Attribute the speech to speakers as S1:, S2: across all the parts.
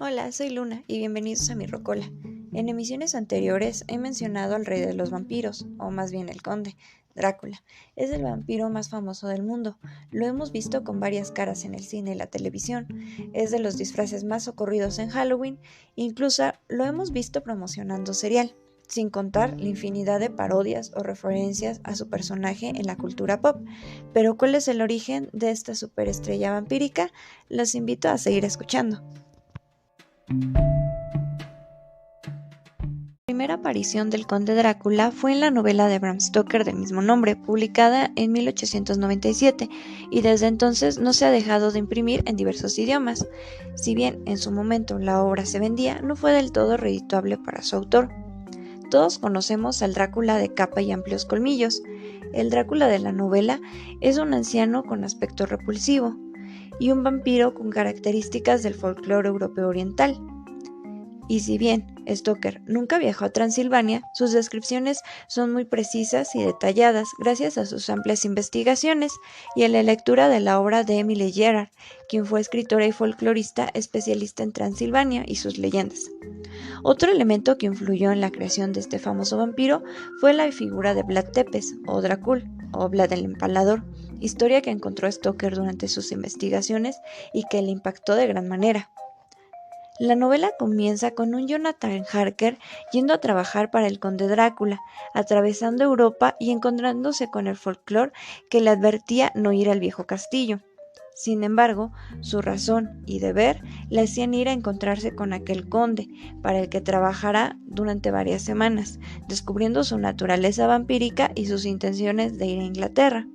S1: Hola, soy Luna y bienvenidos a mi Rocola. En emisiones anteriores he mencionado al rey de los vampiros, o más bien el conde, Drácula. Es el vampiro más famoso del mundo. Lo hemos visto con varias caras en el cine y la televisión. Es de los disfraces más socorridos en Halloween. Incluso lo hemos visto promocionando cereal, sin contar la infinidad de parodias o referencias a su personaje en la cultura pop. Pero ¿cuál es el origen de esta superestrella vampírica? Los invito a seguir escuchando. La primera aparición del conde Drácula fue en la novela de Bram Stoker del mismo nombre, publicada en 1897, y desde entonces no se ha dejado de imprimir en diversos idiomas. Si bien en su momento la obra se vendía, no fue del todo redituable para su autor. Todos conocemos al Drácula de capa y amplios colmillos. El Drácula de la novela es un anciano con aspecto repulsivo y un vampiro con características del folclore europeo oriental. Y si bien Stoker nunca viajó a Transilvania, sus descripciones son muy precisas y detalladas gracias a sus amplias investigaciones y a la lectura de la obra de Emily Gerard, quien fue escritora y folclorista especialista en Transilvania y sus leyendas. Otro elemento que influyó en la creación de este famoso vampiro fue la figura de Vlad Tepes, o Drácula, o Vlad el Empalador, historia que encontró Stoker durante sus investigaciones y que le impactó de gran manera. La novela comienza con un Jonathan Harker yendo a trabajar para el conde Drácula, atravesando Europa y encontrándose con el folclore que le advertía no ir al viejo castillo. Sin embargo, su razón y deber le hacían ir a encontrarse con aquel conde, para el que trabajará durante varias semanas, descubriendo su naturaleza vampírica y sus intenciones de ir a Inglaterra.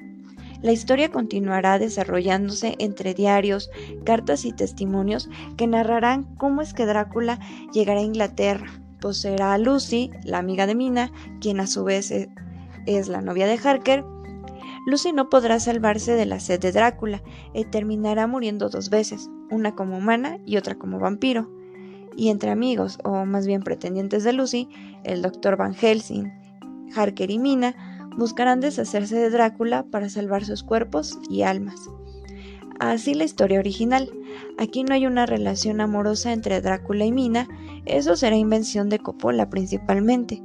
S1: La historia continuará desarrollándose entre diarios, cartas y testimonios que narrarán cómo es que Drácula llegará a Inglaterra, poseerá a Lucy, la amiga de Mina, quien a su vez es la novia de Harker. Lucy no podrá salvarse de la sed de Drácula y terminará muriendo 2 veces, una como humana y otra como vampiro. Y entre amigos, o más bien pretendientes de Lucy, el Dr. Van Helsing, Harker y Mina, buscarán deshacerse de Drácula para salvar sus cuerpos y almas. Así la historia original. Aquí no hay una relación amorosa entre Drácula y Mina, eso será invención de Coppola principalmente.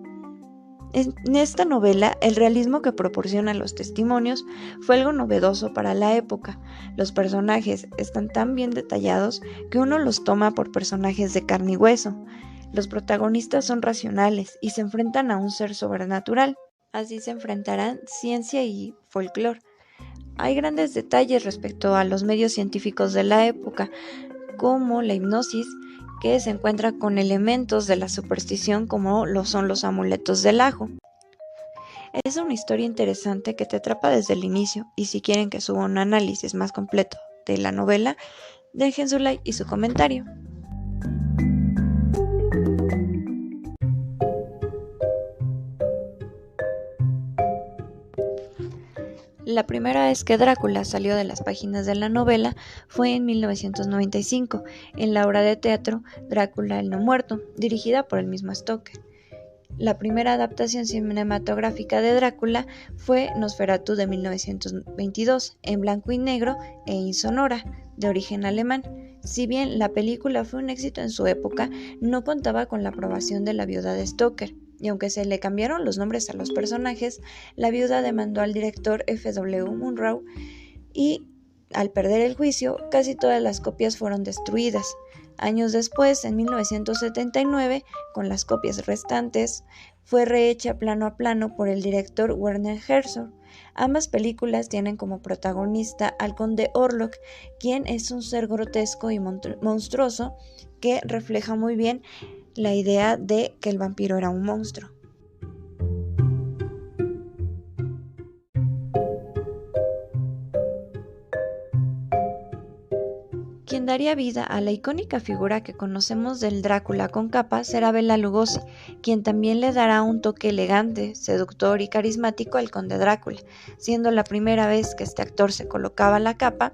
S1: En esta novela, el realismo que proporcionan los testimonios fue algo novedoso para la época. Los personajes están tan bien detallados que uno los toma por personajes de carne y hueso. Los protagonistas son racionales y se enfrentan a un ser sobrenatural. Así se enfrentarán ciencia y folclore. Hay grandes detalles respecto a los medios científicos de la época, como la hipnosis, que se encuentra con elementos de la superstición como lo son los amuletos del ajo. Es una historia interesante que te atrapa desde el inicio, y si quieren que suba un análisis más completo de la novela, dejen su like y su comentario. La primera vez que Drácula salió de las páginas de la novela fue en 1995, en la obra de teatro Drácula el no muerto, dirigida por el mismo Stoker. La primera adaptación cinematográfica de Drácula fue Nosferatu de 1922, en blanco y negro e insonora, de origen alemán. Si bien la película fue un éxito en su época, no contaba con la aprobación de la viuda de Stoker. Y aunque se le cambiaron los nombres a los personajes, la viuda demandó al director F.W. Murnau y, al perder el juicio, casi todas las copias fueron destruidas. Años después, en 1979, con las copias restantes, fue rehecha plano a plano por el director Werner Herzog. Ambas películas tienen como protagonista al conde Orlok, quien es un ser grotesco y monstruoso que refleja muy bien la idea de que el vampiro era un monstruo. Quien daría vida a la icónica figura que conocemos del Drácula con capa será Bela Lugosi, quien también le dará un toque elegante, seductor y carismático al conde Drácula, siendo la primera vez que este actor se colocaba la capa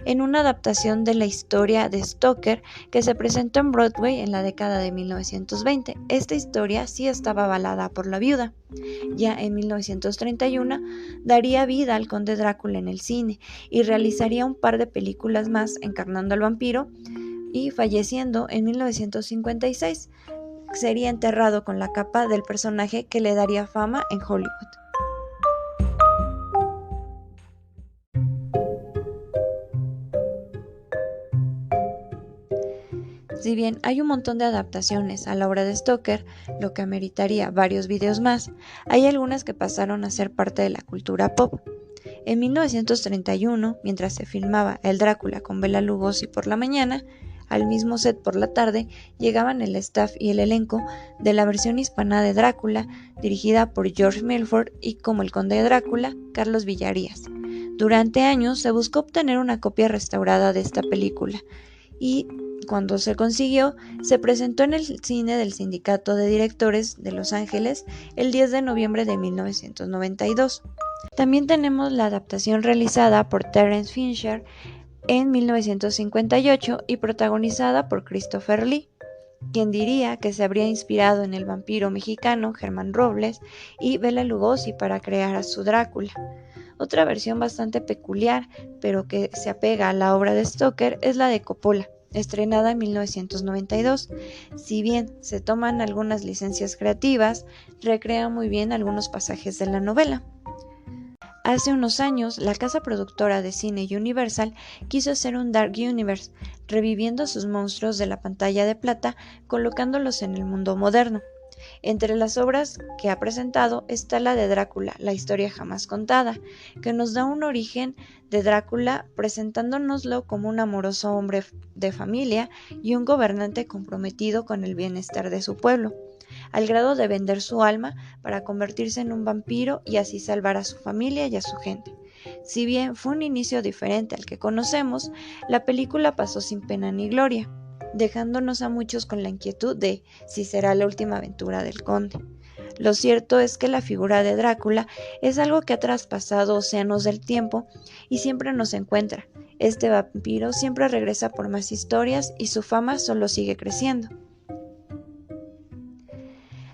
S1: en una adaptación de la historia de Stoker que se presentó en Broadway en la década de 1920. Esta historia sí estaba avalada por la viuda. Ya en 1931 daría vida al conde Drácula en el cine y realizaría un par de películas más encarnando al vampiro, y falleciendo en 1956. Sería enterrado con la capa del personaje que le daría fama en Hollywood. Si bien hay un montón de adaptaciones a la obra de Stoker, lo que ameritaría varios videos más, hay algunas que pasaron a ser parte de la cultura pop. En 1931, mientras se filmaba El Drácula con Bela Lugosi por la mañana, al mismo set por la tarde llegaban el staff y el elenco de la versión hispana de Drácula, dirigida por George Milford, y como el conde de Drácula, Carlos Villarías. Durante años se buscó obtener una copia restaurada de esta película, y cuando se consiguió, se presentó en el cine del Sindicato de Directores de Los Ángeles el 10 de noviembre de 1992. También tenemos la adaptación realizada por Terence Fincher en 1958 y protagonizada por Christopher Lee, quien diría que se habría inspirado en el vampiro mexicano Germán Robles y Bela Lugosi para crear a su Drácula. Otra versión bastante peculiar, pero que se apega a la obra de Stoker, es la de Coppola, estrenada en 1992. Si bien se toman algunas licencias creativas, recrea muy bien algunos pasajes de la novela. Hace unos años, la casa productora de cine Universal quiso hacer un Dark Universe, reviviendo a sus monstruos de la pantalla de plata, colocándolos en el mundo moderno. Entre las obras que ha presentado está la de Drácula, la historia jamás contada, que nos da un origen de Drácula presentándonoslo como un amoroso hombre de familia y un gobernante comprometido con el bienestar de su pueblo, al grado de vender su alma para convertirse en un vampiro y así salvar a su familia y a su gente. Si bien fue un inicio diferente al que conocemos, la película pasó sin pena ni gloria, dejándonos a muchos con la inquietud de si será la última aventura del conde. Lo cierto es que la figura de Drácula es algo que ha traspasado océanos del tiempo y siempre nos encuentra. Este vampiro siempre regresa por más historias y su fama solo sigue creciendo.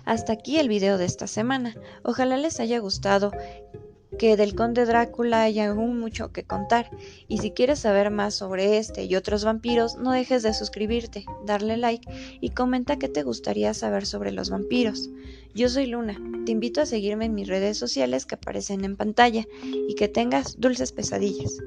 S1: Hasta aquí el video de esta semana. Ojalá les haya gustado, que del conde Drácula hay aún mucho que contar, y si quieres saber más sobre este y otros vampiros, no dejes de suscribirte, darle like y comenta qué te gustaría saber sobre los vampiros. Yo soy Luna, te invito a seguirme en mis redes sociales que aparecen en pantalla y que tengas dulces pesadillas.